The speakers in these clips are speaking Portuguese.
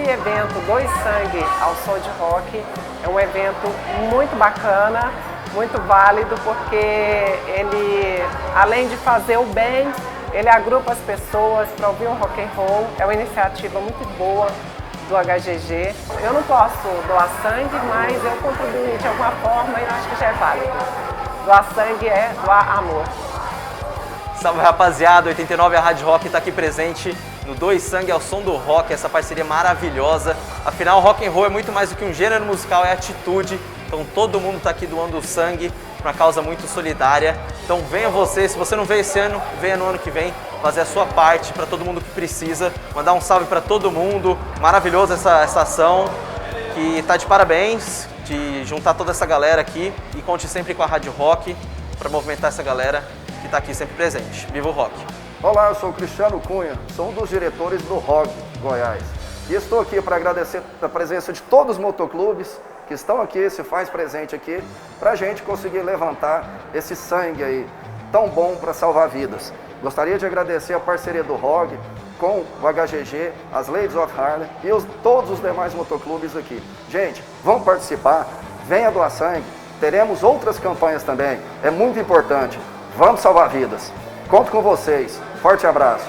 evento Doe Sangue ao Som de Rock é um evento muito bacana, muito válido, porque ele, além de fazer o bem, ele agrupa as pessoas para ouvir um rock and roll. É uma iniciativa muito boa do HGG. Eu não posso doar sangue, mas eu contribuir de alguma forma e acho que já é válido. Doar sangue é doar amor. Salve, rapaziada, 89 a Rádio Rock está aqui presente no Doe Sangue ao Som do Rock, essa parceria maravilhosa. Afinal, rock and roll é muito mais do que um gênero musical, é atitude. Então todo mundo está aqui doando sangue para uma causa muito solidária. Então venha você, se você não veio esse ano, venha no ano que vem fazer a sua parte para todo mundo que precisa. Mandar um salve para todo mundo. Maravilhosa essa ação, que está de parabéns, de juntar toda essa galera aqui, e conte sempre com a Rádio Rock para movimentar essa galera que está aqui sempre presente. Viva o rock! Olá, eu sou o Cristiano Cunha, sou um dos diretores do ROG Goiás. E estou aqui para agradecer a presença de todos os motoclubes que estão aqui, se faz presente aqui, para a gente conseguir levantar esse sangue aí, tão bom para salvar vidas. Gostaria de agradecer a parceria do ROG com o HGG, as Ladies of Harley e todos os demais motoclubes aqui. Gente, vamos participar, venha doar sangue, teremos outras campanhas também, é muito importante. Vamos salvar vidas. Conto com vocês. Forte abraço.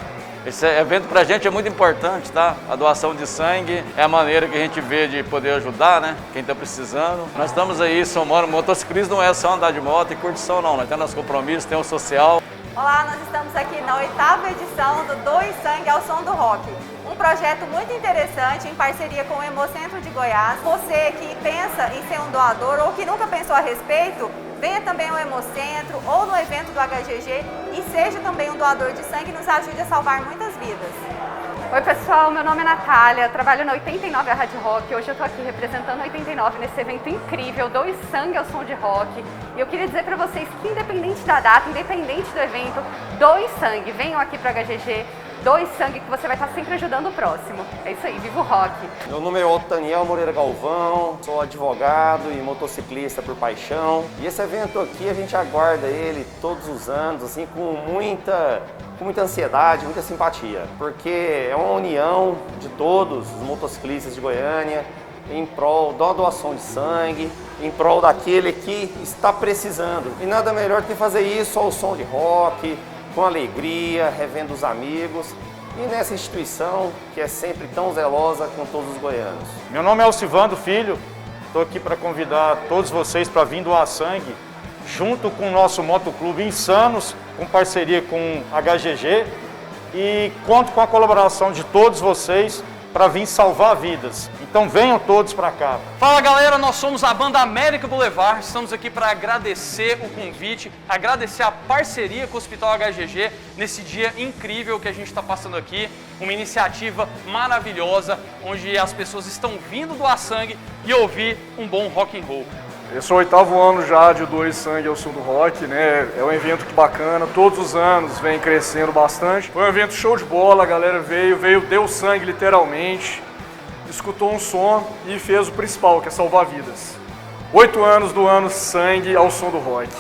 Esse evento pra gente é muito importante, tá? A doação de sangue é a maneira que a gente vê de poder ajudar, né? Quem tá precisando. Nós estamos aí somando. Motociclismo não é só andar de moto e curtição, não. Nós temos nosso compromisso, tem o social. Olá, nós estamos aqui na 8ª edição do Doe Sangue ao Som do Rock. Um projeto muito interessante em parceria com o Hemocentro de Goiás. Você que pensa em ser um doador ou que nunca pensou a respeito, venha também ao Hemocentro ou no evento do HGG e seja também um doador de sangue e nos ajude a salvar muitas vidas. Oi pessoal, meu nome é Natália, trabalho na 89 a Rádio Rock. Hoje eu estou aqui representando a 89 nesse evento incrível, Doe Sangue ao Som de Rock. E eu queria dizer para vocês que independente da data, independente do evento, doe sangue, venham aqui para o HGG, doe sangue que você vai estar sempre ajudando o próximo. É isso aí, viva o rock! Meu nome é Otaniel Moreira Galvão, sou advogado e motociclista por paixão. E esse evento aqui a gente aguarda ele todos os anos, assim, com muita ansiedade, muita simpatia, porque é uma união de todos os motociclistas de Goiânia em prol da doação de sangue, em prol daquele que está precisando. E nada melhor do que fazer isso ao som de rock, com alegria, revendo os amigos e nessa instituição que é sempre tão zelosa com todos os goianos. Meu nome é Alcivando Filho, estou aqui para convidar todos vocês para vir doar sangue, junto com o nosso motoclube Insanos, com parceria com a HGG, e conto com a colaboração de todos vocês para vir salvar vidas. Então venham todos para cá. Fala galera, nós somos a banda América Boulevard, estamos aqui para agradecer o convite, agradecer a parceria com o Hospital HGG nesse dia incrível que a gente está passando aqui, uma iniciativa maravilhosa, onde as pessoas estão vindo doar sangue e ouvir um bom rock and roll. Esse é o 8º ano já de Doe Sangue ao Som do Rock, né? É um evento que bacana, todos os anos vem crescendo bastante. Foi um evento show de bola, a galera veio, deu sangue literalmente, escutou um som e fez o principal, que é salvar vidas. 8 anos doando sangue ao som do rock.